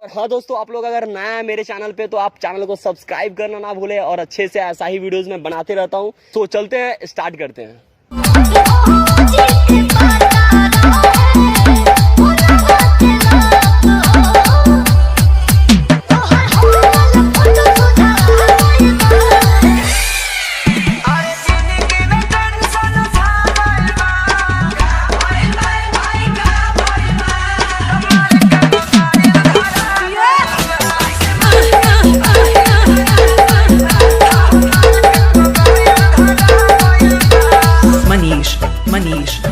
और हाँ दोस्तों, आप लोग अगर नया है मेरे चैनल पे तो आप चैनल को सब्सक्राइब करना ना भूले और अच्छे से ऐसा ही वीडियोस में बनाते रहता हूँ। तो चलते हैं, स्टार्ट करते हैं। Manish.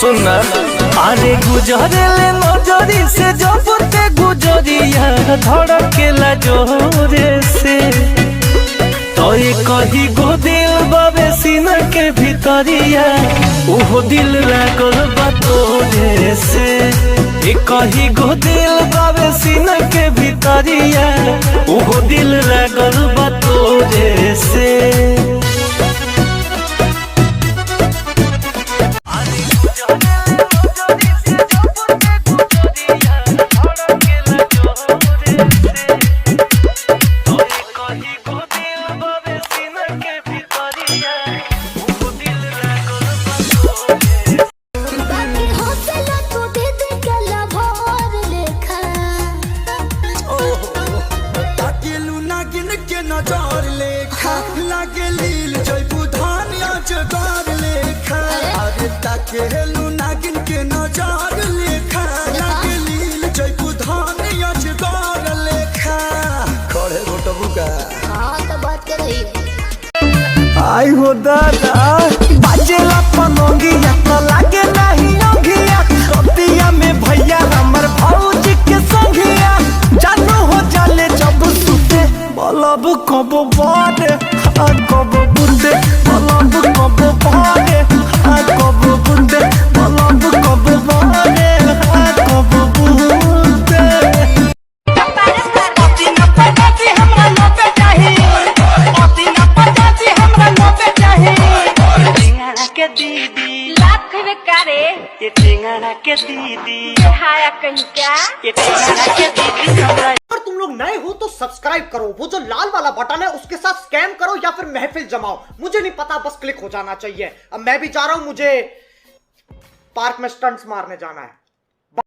सुनना अरे गुजरे नजरी से जब ते गुजरिया धड़केला जोरे से तो कही गो दिल बाबे सीना के भीतरिया उहो दिल लागल बा तोरे से। कही गो दिल बाबे सीना के भीतरिया उहो दिल लागल बा तोरे से। नजर लेखा लागे लील जय बुधान अजगर लेखा अरे ताकेलू नागिन के नजर लेखा लागे लील जय बुधान अजगर लेखा। खड़े गोटबू का हां तो बात कर रही आई हो दादा बाजेला पनोंगिया तो लागे नहीं ओंगिया रोटिया में भैया हमर भौजी के संगिया जानू हो जाले जब सुते बलब कब बारे आ कब बुंदे बलब कब बारे आ कब बुंदे बलब कब बारे आ कब बुंदे। दीदी लाख में करे ये टेंगना के दीदी हाया कहीं क्या ये टेंगना के दीदी हमरा। अगर तुम लोग नए हो तो सब्सक्राइब करो, वो जो लाल वाला बटन है उसके साथ स्कैम करो या फिर महफिल जमाओ, मुझे नहीं पता, बस क्लिक हो जाना चाहिए। अब मैं भी जा रहा हूं, मुझे पार्क में स्टंट्स मारने जाना है।